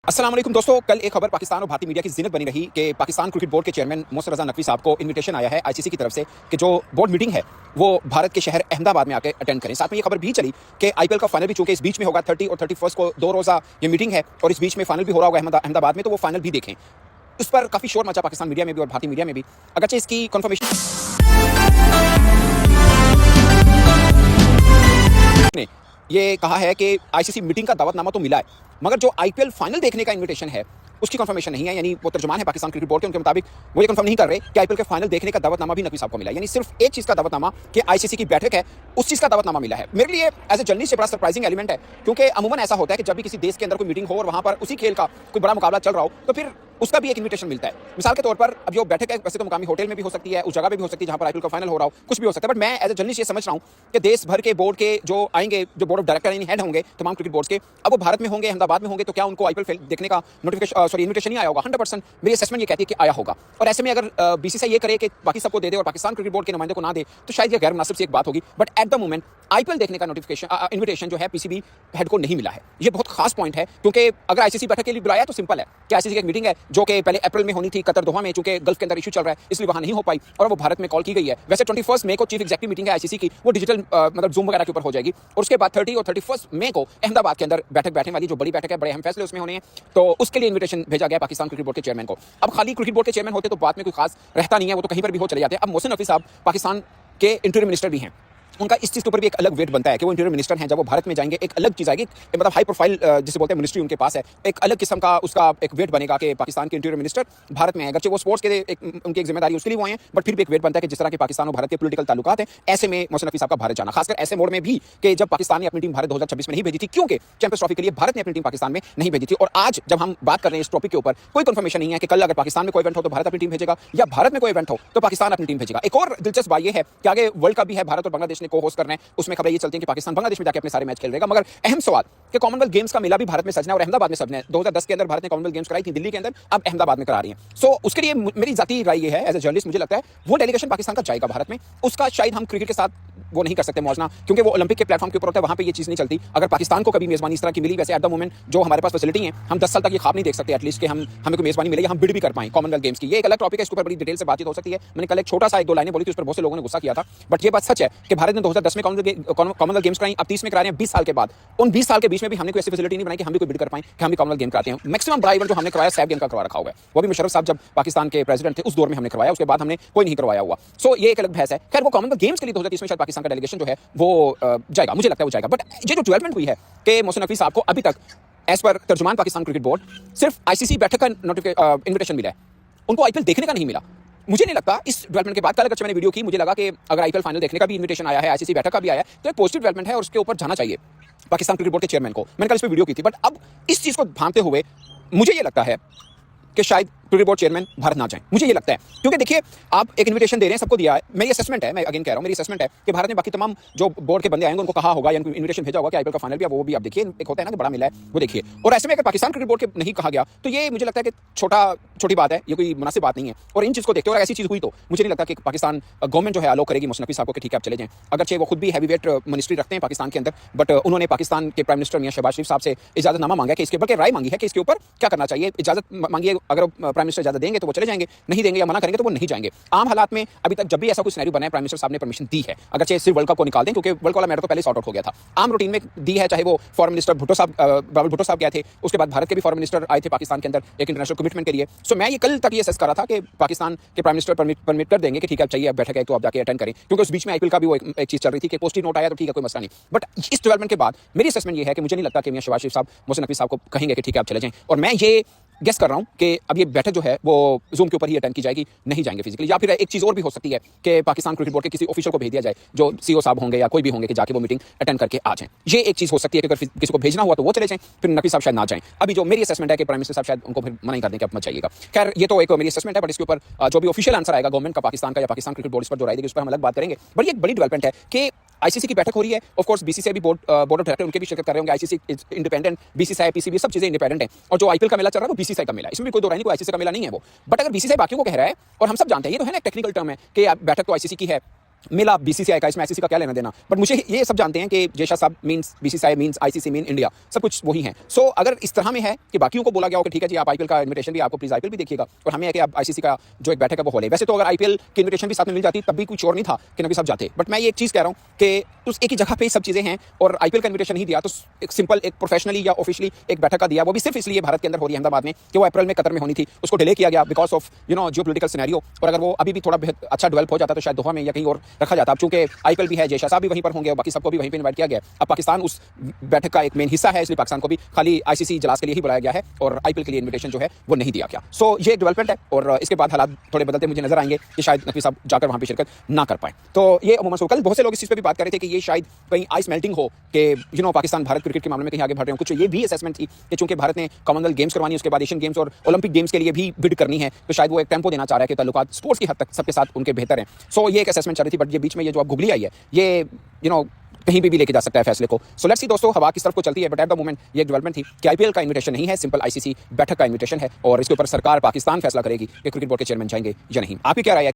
अस्सलाम वालेकुम दोस्तों, कल एक खबर पाकिस्तान और भारतीय मीडिया की ज़ीनत बनी रही कि पाकिस्तान क्रिकेट बोर्ड के चेयरमैन मोहसिन रज़ा नकवी साहब को इनविटेशन आया है आईसीसी की तरफ से कि जो बोर्ड मीटिंग है वो भारत के शहर अहमदाबाद में आकर अटेंड करें। साथ में ये खबर भी चली कि आईपीएल का फाइनल भी चूंकि इस बीच में होगा 30 और 31 को 2 रोज़ा ये मीटिंग है और इस बीच में फाइनल भी हो रहा होगा अहमदाबाद में, तो वो फाइनल भी देखें। उस पर काफ़ी शोर मचा पाकिस्तान मीडिया में भी और भारतीय मीडिया में भी, अगरचे इसकी कन्फर्मेशन ने ये कहा है कि आईसीसी मीटिंग का दावतनामा तो मिला है, मगर जो आईपीएल फाइनल देखने का इनविटेशन है उसकी कंफर्मेशन नहीं है। यानी वो तर्जुमान है पाकिस्तान क्रिकेट बोर्ड के, उनके मुताबिक वो ये कंफर्म नहीं कर रहे कि आईपीएल के फाइनल देखने का दावतनामा भी नकवी साहब को मिला है। यानी सिर्फ एक चीज़ का दावतनामा कि आईसीसी की बैठक है, उस चीज़ का दावतनामा मिला है। मेरे लिए एज ए जर्नलिस्ट बड़ा सरप्राइजिंग एलिमेंट है, क्योंकि अमूमन ऐसा होता है कि जब भी किसी देश के अंदर कोई मीटिंग हो और वहाँ पर उसी खेल का कोई बड़ा मुकाबला चल रहा हो तो फिर उसका भी एक इन्विटेशन मिलता है। मिसाल के तौर पर अब जो बैठक है वैसे तो मुकामी होटल में भी हो सकती है, उस जगह पे भी हो सकती है जहाँ पर आईपीएल का फाइनल हो रहा हो, कुछ भी हो सकता है। बट मैं एज ए जर्नलिस्ट ये समझ रहा हूँ कि देश भर के बोर्ड के जो आएंगे, जो बोर्ड ऑफ डायरेक्टर यानी हेड होंगे तमाम क्रिकेट बोर्ड्स के, अब वो भारत में होंगे, अहमदाबाद में होंगे, तो क्या उनको आईपीएल देखने का इन्विटेशन नहीं आया होगा? 100% मेरी असेसमेंट ये कहती है कि आया होगा। और ऐसे में अगर बीसीसीआई ये करे कि बाकी सबको दे दे और पाकिस्तान क्रिकेट बोर्ड के नुमाइंदे को ना दे तो शायद ये गैर मुनासिब सी एक बात होगी। But at the moment IPL देखने का इन्विटेशन जो है पीसीबी हेड को नहीं मिला है। ये बहुत खास पॉइंट है, क्योंकि अगर आईसीसी बैठक के लिए बुलाया तो सिंपल है कि आईसीसी की एक मीटिंग है जो कि पहले अप्रैल में होनी थी कतर दोहा में, चूंकि गल्फ के अंदर इशू चल रहा है इसलिए वहां नहीं हो पाई और वो भारत में कॉल की गई है। वैसे 21 मई को चीफ एग्जीक्यूटिव मीटिंग है आईसीसी की, वो डिजिटल मतलब जूम वगैरह के ऊपर हो जाएगी और उसके बाद 30 और 31 मई को अहमदाबाद के अंदर बैठक बैठने वाली, जो बड़ी बैठक है, बड़े अहम फैसले उसमें होने हैं, तो उसके लिए इन्विटेशन भेजा गया पाकिस्तान क्रिकेट बोर्ड के चेयरमैन को। अब खाली क्रिकेट बोर्ड के चेयरमैन होते तो बात में कोई खास रहता नहीं है, वो तो कहीं पर भी हो चले जाते हैं। अब मोहसिन नकवी साहब पाकिस्तान के इंटीरियर मिनिस्टर भी हैं, उनका इस चीज़ के ऊपर भी एक अलग वेट बनता है कि वो इंटीरियर मिनिस्टर हैं। जब वो भारत में जाएंगे एक अलग चीज़ आएगी, मतलब हाई प्रोफाइल जिसे बोलते हैं मिनिस्ट्री उनके पास है, एक अलग किस्म का उसका एक वेट बनेगा कि पाकिस्तान के इंटीरियर मिनिस्टर भारत में है। अगरचे वो स्पोर्ट्स के उनकी एक जिम्मेदारी उसके लिए वो हैं, बट फिर भी एक वेट बनता है कि जिस तरह के पाकिस्तान और भारत के पॉलिटिकल ताल्लुकात हैं, ऐसे में मोहसिन नकवी साहब का भारत जाना, खासकर ऐसे मोड में भी कि जब पाकिस्तान ने अपनी टीम भारत 2026 में नहीं भेजी थी, क्योंकि चैंपियंस ट्रॉफी के लिए भारत ने अपनी टीम पाकिस्तान में नहीं भेजी थी। और आज जब हम बात कर रहे हैं इस टॉपिक के ऊपर, कोई कंफर्मेशन नहीं है कि कल अगर पाकिस्तान में कोई इवेंट हो तो भारत अपनी टीम भेजेगा या भारत में कोई इवेंट हो तो पाकिस्तान अपनी टीम भेजेगा। एक और दिलचस्प बात यह है कि आगे वर्ल्ड कप भी है, भारत और बांग्लादेश ने को होस्ट करना है, उसमें खबरें ये चलती हैं कि पाकिस्तान बांग्लादेश में जाकर अपने सारे मैच खेल रहेगा। मगर अहम सवाल कि कॉमनवेल्थ गेम्स का मेला भी भारत में सजना और अहमदाबाद में सजना है। 2010 के अंदर भारत ने कॉमनवेल्थ गेम्स कराई थी दिल्ली के अंदर, अब अहमदाबाद में करा रही है। सो उसके लिए मेरी जाती राय ये है, एज ए जर्नलिस्ट मुझे लगता है वो डेलीगेशन पाकिस्तान का जाएगा भारत में, उसका शायद हम क्रिकेट के साथ वो नहीं कर सकते मौजना, क्योंकि वो ओलंपिक के प्लेटफॉर्म के ऊपर होता है, वहां पे ये चीज़ नहीं चलती। अगर पाकिस्तान को कभी मेजबानी इस तरह की मिली, वैसे एट द मोमेंट जो हमारे पास फैसिलिटी है, हम 10 साल तक ये ख्वाब नहीं देख सकते एटलीस्ट कि हमें कोई मेजबानी मिले, हम बिड भी कर पाएं कॉमनवेल्थ गेम्स की। ये एक अलग टॉपिक है, इसके ऊपर बड़ी डिटेल से बातचीत हो सकती है। मैंने कल एक छोटा सा 1-2 लाइनें बोली थी, उस पर बहुत से लोगों ने गुस्सा किया था, बट ये बात सच है कि भारत ने 2010 में कॉमनवेल्थ गेम्स कराई, अब 30 में करा रहे हैं 20 साल के बाद। उन 20 साल के बीच में भी हमने कोई ऐसी फैसिलिटी नहीं बनाई कि हम भी कोई बिड कर पाएं कि हम भी कॉमनवेल्थ गेम कराते हैं। मैक्सिमम बड़ा इवेंट जो हमने करवाया सैफ गेम का करवा रखा हुआ है, वो भी मुशर्रफ साहब जब पाकिस्तान के प्रेसिडेंट थे उस दौर में हमने करवाया, उसके बाद हमने कोई नहीं करवाया हुआ। सो ये एक अलग बहस है। खैर वो कॉमनवेल्थ गेम्स के लिए 2030 में शायद पाकिस्तान का डेलीगेशन जो है वो जाएगा, मुझे लगता है वो जाएगा। बट ये जो डेवलपमेंट हुई है कि मोहसिन नकवी साहब को अभी तक एज पर तर्जुमान पाकिस्तान क्रिकेट बोर्ड सिर्फ आईसीसी बैठक का इन्विटेशन मिला है, उनको आईपीएल देखने का नहीं मिला। मुझे नहीं लगता इस डेवलपमेंट के बाद, कल अगर मैंने वीडियो की, मुझे लगा कि अगर आईपीएल फाइनल देखने का भी इन्विटेशन आया है, आईसीसी बैठक का भी आया है, तो एक पॉजिटिव डेवलपमेंट है और उसके ऊपर जाना चाहिए पाकिस्तान क्रिकेट बोर्ड के चेयरमैन को। मैंने कल इस पर वीडियो की थी, बट अब इस चीज़ को भांपते हुए मुझे ये लगता है कि शायद क्रिकेट बोर्ड चेयरमैन भारत ना जाए। मुझे ये लगता है, क्योंकि देखिए आप एक इन्विटेशन दे रहे हैं, सबको दिया है। मेरी असेसमेंट है, मैं अगेन कह रहा हूं, मेरी असेसमेंट है कि भारत ने बाकी तमाम जो बोर्ड के बंदे आएंगे उनको कहा होगा या उनको इन्विटेशन भेजा होगा कि आईपीएल का फाइनल भी वो भी आप देखिए, एक होता है ना कि बड़ा मिला है, वो देखिए। और ऐसे में अगर पाकिस्तान क्रिकेट बोर्ड के नहीं कहा गया तो ये मुझे लगता है कि छोटी बात है, ये कोई मुनासिब बात नहीं है। और इन चीज़ को देखते हुए ऐसी चीज़ हुई तो मुझे नहीं लगता कि पाकिस्तान गवर्नमेंट जो है अलो करेगी मोहसिन नकवी साहब को कि ठीक है आप चले जाएं। अगरचे वो खुद भी हैवी वेट मिनिस्ट्री रखते हैं पाकिस्तान के अंदर, बट उन्होंने पाकिस्तान के प्राइम मिनिस्टर मियां शहबाज शरीफ साहब से इजाजतनामा मांगा कि इसके, बल्कि राय मांगी है कि इसके ऊपर क्या करना चाहिए, इजाजत मांगी है। अगर प्राइम मिनिस्टर इजाजत देंगे तो वो चले जाएंगे, नहीं देंगे या मना करेंगे तो वो नहीं जाएंगे। आम हालात में अभी तक जब भी ऐसा कोई सिनेरियो बना है, प्राइम मिनिस्टर साहब ने परमिशन दी है, अगर चाहे सिर्फ वर्ल्ड कप को निकाल दें, क्योंकि वर्ल्ड वाला मैटर तो पहले सॉर्ट आउट हो गया था, आम रूटीन में दी है। चाहे वो फॉरेन मिनिस्टर बाबुल भुट्टो साहब गए थे, उसके बाद भारत के भी फॉरेन मिनिस्टर आए थे पाकिस्तान के अंदर एक इंटरनेशनल कमिटमेंट के लिए। सो मैं ये कल तक ये असेस कर रहा था कि पाकिस्तान के प्राइम मिनिस्टर परमिट कर देंगे कि ठीक है चाहिए, अब बैठक है तो आप जाके अटेंड करें, क्योंकि उस बीच में आईपीएल का भी वो एक चीज चल रही थी कि पोस्टिंग नोट आया तो ठीक है कोई मसला नहीं। बट इस डेवलपमेंट के बाद मेरी असेसमेंट ये है कि मुझे नहीं लगता कि मियां शहबाज शरीफ साहब मोहसिन नकवी साहब को कहेंगे कि ठीक है आप चले जाएं। और मैं ये गेस कर रहा हूं कि अब ये बैठक जो है वो जूम के ऊपर ही अटेंड की जाएगी, नहीं जाएंगे फिजिकली। या फिर एक चीज़ और भी हो सकती है कि पाकिस्तान क्रिकेट बोर्ड के किसी ऑफिसर को भेज दिया जाए, जो सीईओ साहब होंगे या कोई भी होंगे, कि जाके वो मीटिंग अटेंड करके आ जाएं। ये एक चीज़ हो सकती है कि अगर किसी को भेजना हुआ तो वो चले जाएं, फिर नकवी साहब शायद ना जाएं। अभी जो मेरी असेसमेंट है कि प्राइम मिनिस्टर साहब शायद उनको फिर मना ही कर दें कि आप मत जाइएगा। खैर ये तो एक मेरी असेसमेंट है, बट इसके ऊपर जो भी ऑफिशियल आंसर आएगा गवर्नमेंट का पाकिस्तान का या पाकिस्तान क्रिकेट बोर्ड इस पर जो राय देगी उस पर हम अलग बात करेंगे। बट ये एक बड़ी डेवलपमेंट है कि आईसीसी की बैठक हो रही है, ऑफ कोर्स बीसीसीआई भी बोर्ड ऑफ डायरेक्टर उनके भी शिरकत कर रहे होंगे। आईसीसी इंडिपेंडेंट, बीसीसीआई, पीसीबी सब चीजें इंडिपेंडेंट हैं। और जो आईपीएल का मेला चल रहा है वो बीसीसीआई का मेला है, इसमें भी कोई दो राय नहीं, कोई आईसीसी का मेला नहीं है वो। बट अगर बीसीसीआई बाकियों को कह रहा है, और हम सब जानते हैं ये तो है ना टेक्निकल टर्म है कि बैठक तो आईसीसी की है, मिला बीसीसीआई का, इसमें आईसीसी का क्या लेना देना। बट मुझे ये सब जानते हैं कि जय शाह साहब means BCCI means ICC mean India, सब कुछ वही है। सो अगर इस तरह में है कि बाकियों को बोला गया हो कि ठीक है जी आप आईपीएल का इन्विटेशन भी, आपको प्लीज आईपीएल भी देखिएगा, और हमें है कि आप आईसीसी का जो एक बैठक है वो हो ले। वैसे तो अगर आईपीएल की इन्विटेशन भी साथ में मिल जाती तब भी कोई चोर नहीं था कि नबी साहब जाते। बट मैं ये एक चीज़ कह रहा हूँ कि उस एक ही जगह पे सब चीज़ें हैं और आईपीएल का इन्विटेशन नहीं दिया तो एक सिंपल एक प्रोफेशनली या ऑफिशियली एक बैठक का दिया, वो भी सिर्फ इसलिए भारत के अंदर हो रही है अहमदाबाद में कि वो अप्रैल में कतर में होनी थी, उसको डिले किया गया because of Jio political scenario. और अगर वो अभी भी थोड़ा अच्छा डेवलप हो जाता तो शायद दोहा में या कहीं और रखा जाता। अब चूंकि आईपीएल भी है, जय शाह साहब भी वहीं पर होंगे और बाकी सबको भी वहीं पे इनवाइट किया गया। अब पाकिस्तान उस बैठक का एक मेन हिस्सा है, इसलिए पाकिस्तान को भी खाली आईसीसी इजलास के लिए ही बुलाया गया है और आईपीएल के लिए इन्विटेशन जो है वो नहीं दिया गया। सो ये एक डेवलपमेंट है और इसके बाद हालात थोड़े बदलते मुझे नजर आएंगे कि शायद नकवी साहब जाकर वहां पर शिरकत ना कर पाए। तो ये अमूमन कल बहुत से लोग इस चीज़ पर भी बात कर रहे थे कि ये शायद कहीं आइस मेल्टिंग हो कि पाकिस्तान भारत क्रिकेट के मामले में कहीं आगे बढ़ रहे हो। कुछ ये भी असेसमेंट थी कि चूंकि भारत ने कॉमनवेल्थ गेम्स करवानी, उसके बाद एशियन गेम्स और ओलंपिक गेम्स के लिए भी बिड करनी है, तो शायद वो एक टेम्पो देना चाह रहा है कि ताल्लुकात स्पोर्ट्स की हद तक सबके साथ उनके बेहतर हैं। सो ये एक असेसमेंट चल रही थी। बट ये बीच में ये जो अब गुगली आई है ये कहीं भी लेके जा सकता है फैसले को। सो लेट्स सी दोस्तों हवा किस तरफ को चलती है। बट एट द मोमेंट ये एक डेवलपमेंट थी कि आईपीएल का इन्विटेशन नहीं है, सिंपल आईसीसी बैठक का इन्विटेशन है और इसके ऊपर सरकार पाकिस्तान फैसला करेगी कि क्रिकेट बोर्ड के चेयरमैन जाएंगे या नहीं। आपकी क्या राय है?